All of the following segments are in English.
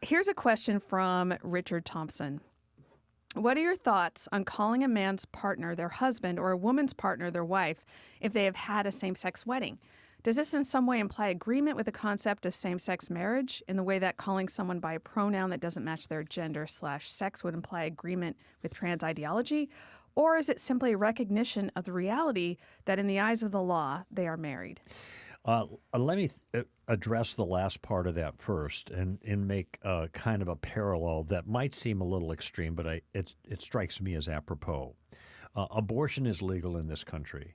Here's a question from Richard Thompson. What are your thoughts on calling a man's partner their husband or a woman's partner their wife if they have had a same-sex wedding? Does this in some way imply agreement with the concept of same-sex marriage in the way that calling someone by a pronoun that doesn't match their gender/sex would imply agreement with trans ideology? Or is it simply a recognition of the reality that in the eyes of the law, they are married? Let me address the last part of that first and make kind of a parallel that might seem a little extreme, but it strikes me as apropos. Abortion is legal in this country.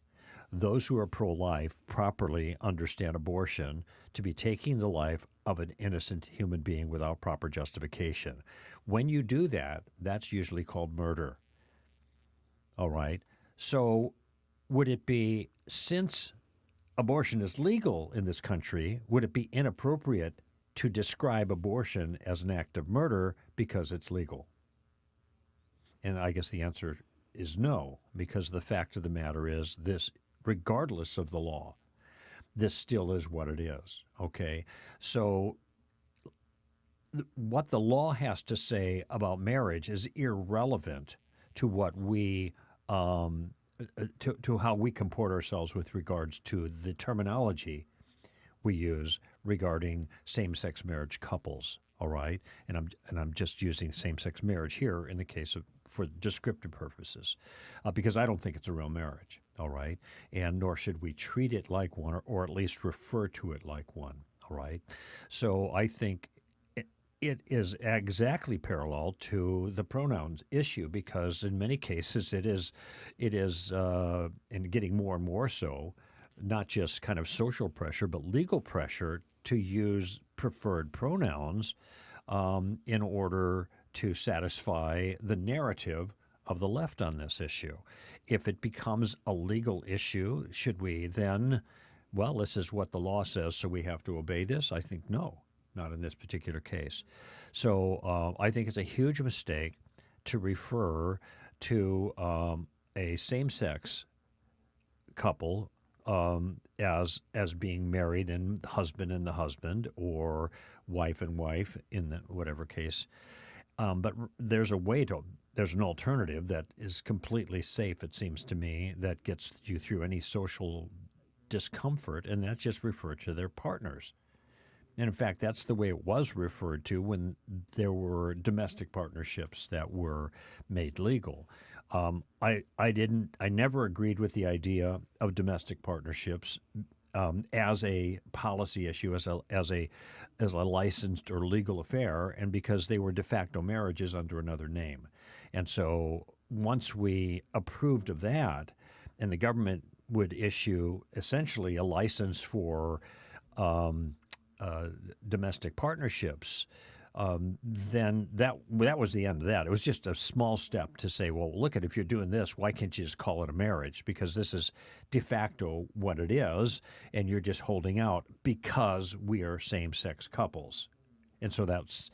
Those who are pro-life properly understand abortion to be taking the life of an innocent human being without proper justification. When you do that, that's usually called murder. All right? So would it be, since abortion is legal in this country, would it be inappropriate to describe abortion as an act of murder because it's legal? And I guess the answer is no, because the fact of the matter is this, regardless of the law, this still is what it is, okay? So what the law has to say about marriage is irrelevant to what we to how we comport ourselves with regards to the terminology we use regarding same-sex marriage couples. All right, and I'm just using same-sex marriage here in the case of for descriptive purposes, because I don't think it's a real marriage. All right, and nor should we treat it like one, or at least refer to it like one. All right, so I think it is exactly parallel to the pronouns issue, because in many cases it is, and getting more and more so, not just kind of social pressure, but legal pressure to use preferred pronouns in order to satisfy the narrative of the left on this issue. If it becomes a legal issue, should we then, well, this is what the law says, so we have to obey this? I think no, not in this particular case. So I think it's a huge mistake to refer to a same-sex couple as being married and the husband, or wife and wife in the, whatever case. But there's an alternative that is completely safe, it seems to me, that gets you through any social discomfort, and that's just referred to their partners. And in fact, that's the way it was referred to when there were domestic partnerships that were made legal. I never agreed with the idea of domestic partnerships as a policy issue, as a licensed or legal affair, and because they were de facto marriages under another name. And so once we approved of that, and the government would issue essentially a license for domestic partnerships, then that was the end of that. It was just a small step to say, well, look at, if you're doing this, why can't you just call it a marriage? Because this is de facto what it is, and you're just holding out because we are same-sex couples. And so that's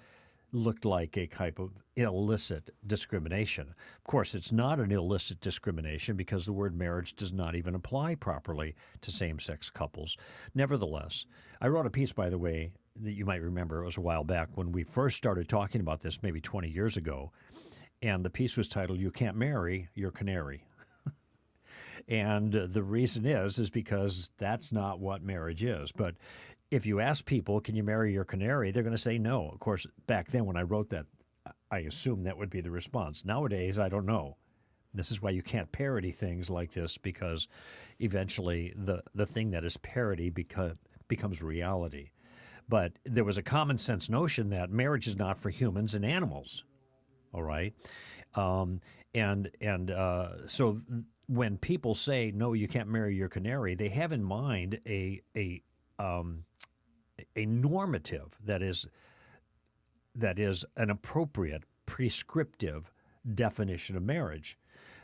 looked like a type of illicit discrimination. Of course, it's not an illicit discrimination because the word marriage does not even apply properly to same-sex couples. Nevertheless, I wrote a piece, by the way, that you might remember. It was a while back when we first started talking about this, maybe 20 years ago, and the piece was titled, "You Can't Marry Your Canary." And the reason is because that's not what marriage is. But if you ask people, can you marry your canary, they're going to say no. Of course, back then when I wrote that, I assumed that would be the response. Nowadays, I don't know. This is why you can't parody things like this, because eventually the thing that is parody becomes reality. But there was a common sense notion that marriage is not for humans and animals, all right? So when people say, no, you can't marry your canary, they have in mind a normative that is an appropriate prescriptive definition of marriage.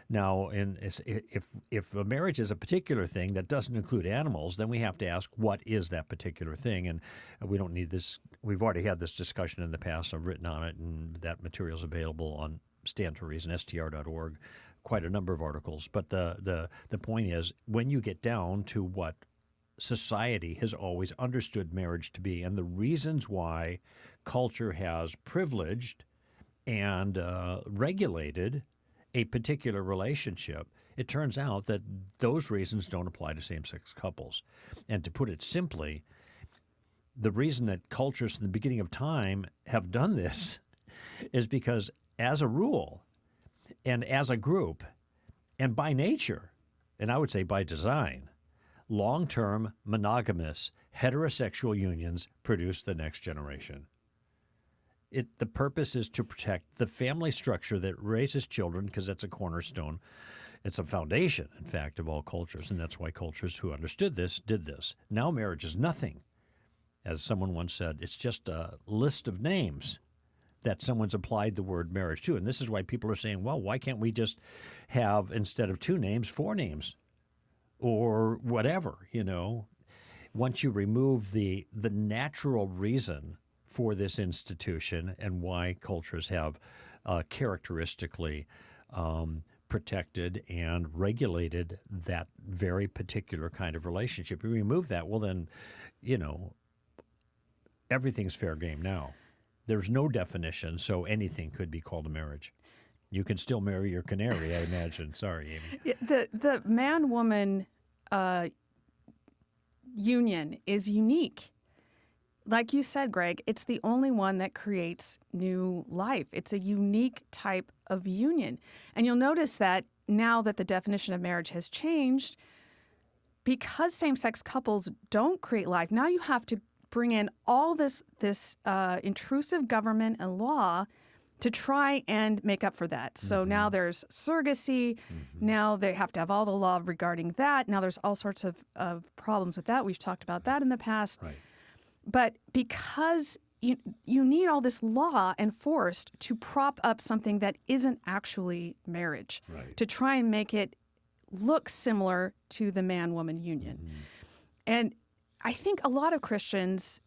Now, if a marriage is a particular thing that doesn't include animals, then we have to ask, what is that particular thing? And we don't need this. We've already had this discussion in the past. I've written on it, and that material is available on Stand to Reason, str.org, quite a number of articles. But the point is, when you get down to what society has always understood marriage to be, and the reasons why culture has privileged and regulated a particular relationship, it turns out that those reasons don't apply to same-sex couples. And to put it simply, the reason that cultures from the beginning of time have done this is because, as a rule and as a group and by nature, and I would say by design, long-term monogamous heterosexual unions produce the next generation. The purpose is to protect the family structure that raises children, because that's a cornerstone. It's a foundation, in fact, of all cultures, and that's why cultures who understood this did this. Now marriage is nothing. As someone once said, it's just a list of names that someone's applied the word marriage to. And this is why people are saying, well, why can't we just have, instead of 2 names, 4 names? Or whatever, Once you remove the natural reason for this institution and why cultures have characteristically protected and regulated that very particular kind of relationship. You remove that, well then, everything's fair game now. There's no definition, so anything could be called a marriage. You can still marry your canary, I imagine. Sorry, Amy. The man-woman union is unique. Like you said, Greg, it's the only one that creates new life. It's a unique type of union. And you'll notice that now that the definition of marriage has changed, because same-sex couples don't create life, now you have to bring in all this intrusive government and law to try and make up for that. So now there's surrogacy. Now they have to have all the law regarding that. Now there's all sorts of problems with that. We've talked about that in the past. Right. But because you need all this law enforced to prop up something that isn't actually marriage, Right. to try and make it look similar to the man-woman union. And I think a lot of Christians,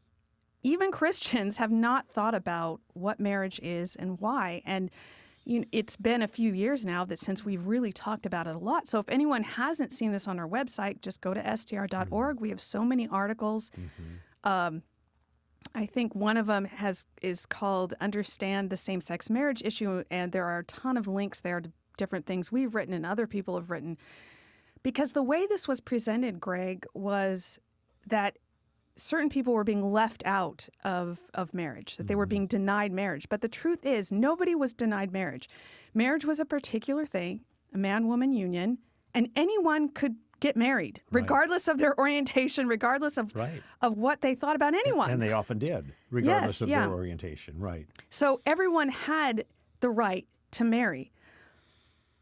even Christians, have not thought about what marriage is and why. And it's been a few years now that since we've really talked about it a lot. So if anyone hasn't seen this on our website, just go to str.org. We have so many articles. I think one of them is called Understand the Same-Sex Marriage Issue, and there are a ton of links there to different things we've written and other people have written. Because the way this was presented, Greg, was that certain people were being left out of marriage, that they were being denied marriage. But the truth is, nobody was denied marriage. Marriage was a particular thing, a man-woman union, and anyone could get married, regardless of their orientation, regardless of what they thought about anyone. And they often did, regardless of their orientation, right. So everyone had the right to marry.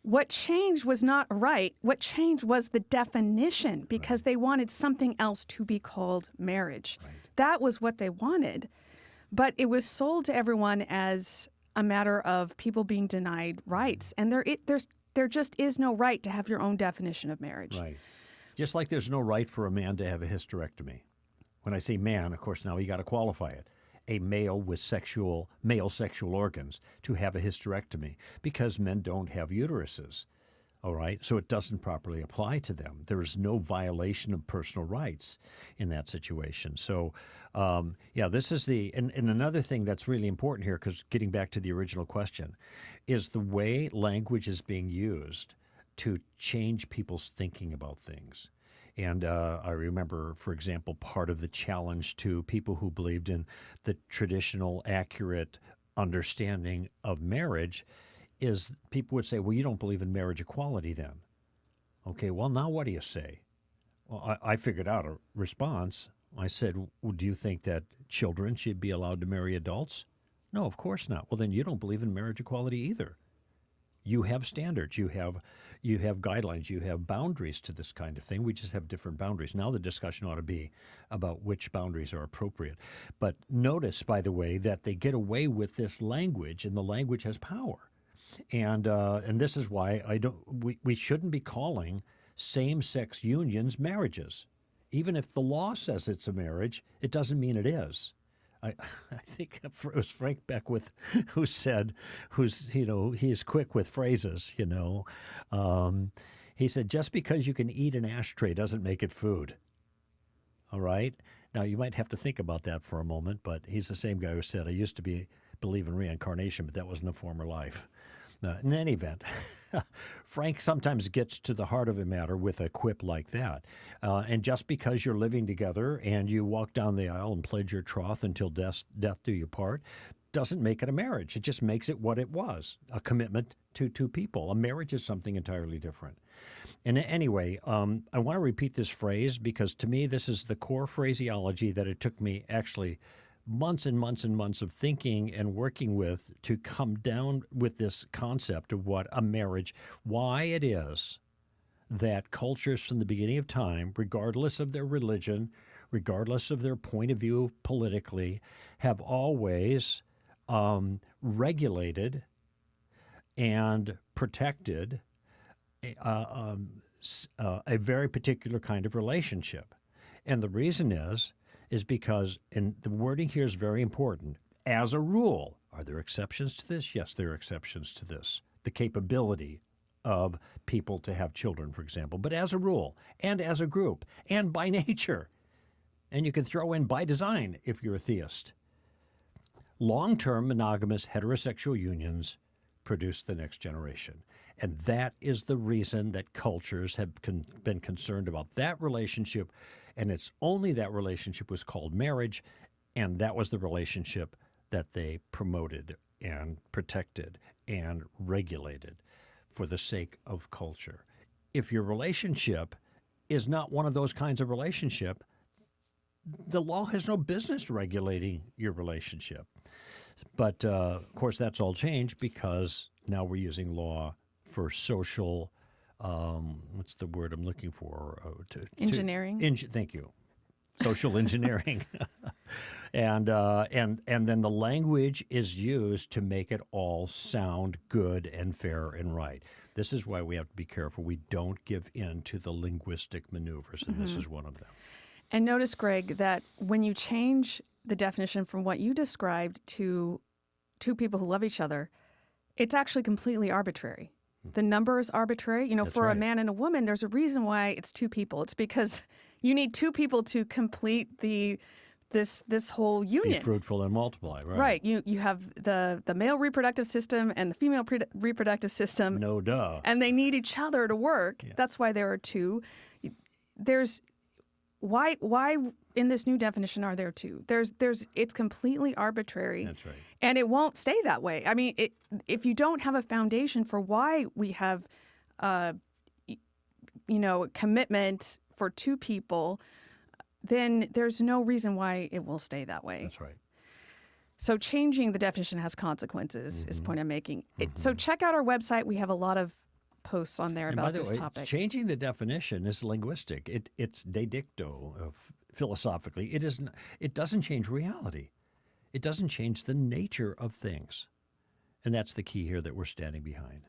What changed was not right. What changed was the definition, because they wanted something else to be called marriage. Right. That was what they wanted. But it was sold to everyone as a matter of people being denied rights. And there just is no right to have your own definition of marriage. Right. Just like there's no right for a man to have a hysterectomy. When I say man, of course, now you got to qualify it. A male with male sexual organs to have a hysterectomy, because men don't have uteruses. All right. So it doesn't properly apply to them. There is no violation of personal rights in that situation. So, this is and another thing that's really important here, because getting back to the original question, is the way language is being used to change people's thinking about things. And I remember, for example, part of the challenge to people who believed in the traditional, accurate understanding of marriage is people would say, well, you don't believe in marriage equality then. Okay, well, now what do you say? Well, I figured out a response. I said, well, do you think that children should be allowed to marry adults? No, of course not. Well, then you don't believe in marriage equality either. You have standards, you have guidelines, you have boundaries to this kind of thing. We just have different boundaries. Now the discussion ought to be about which boundaries are appropriate. But notice, by the way, that they get away with this language, and the language has power. And this is why we shouldn't be calling same-sex unions marriages. Even if the law says it's a marriage, it doesn't mean it is. I think it was Frank Beckwith who said, he's quick with phrases, He said, just because you can eat an ashtray doesn't make it food. All right? Now, you might have to think about that for a moment, but he's the same guy who said, I used to believe in reincarnation, but that wasn't a former life. In any event, Frank sometimes gets to the heart of a matter with a quip like that. And just because you're living together and you walk down the aisle and pledge your troth until death do you part, doesn't make it a marriage. It just makes it what it was, a commitment to two people. A marriage is something entirely different. And anyway, I want to repeat this phrase because to me, this is the core phraseology that it took me actually months and months and months of thinking and working with to come down with this concept of what a marriage, why it is that cultures from the beginning of time, regardless of their religion, regardless of their point of view politically, have always regulated and protected a very particular kind of relationship. And the reason is because, and the wording here is very important, as a rule. Are there exceptions to this? Yes, there are exceptions to this. The capability of people to have children, for example. But as a rule, and as a group, and by nature, and you can throw in by design if you're a theist, long-term monogamous heterosexual unions produce the next generation. And that is the reason that cultures have been concerned about that relationship. And it's only that relationship was called marriage, and that was the relationship that they promoted and protected and regulated for the sake of culture. If your relationship is not one of those kinds of relationship, the law has no business regulating your relationship. But, of course, that's all changed because now we're using law for social what's the word I'm looking for? Engineering. Thank you. Social engineering. And then the language is used to make it all sound good and fair and right. This is why we have to be careful. We don't give in to the linguistic maneuvers, and this is one of them. And notice, Greg, that when you change the definition from what you described to two people who love each other, it's actually completely arbitrary. The number is arbitrary. You know, That's for right. a man and a woman, there's a reason why it's two people. It's because you need two people to complete this whole union. Be fruitful and multiply, right? Right. You have the male reproductive system and the female reproductive system. No duh. And they need each other to work. Yeah. That's why there are two. There's why in this new definition are there two? It's completely arbitrary. That's right. And it won't stay that way. I mean, if you don't have a foundation for why we have, commitment for two people, then there's no reason why it will stay that way. That's right. So changing the definition has consequences, is the point I'm making. So check out our website. We have a lot of posts on there about this topic. Changing the definition is linguistic. It's de dicto, philosophically. It doesn't change reality. It doesn't change the nature of things. And that's the key here that we're standing behind.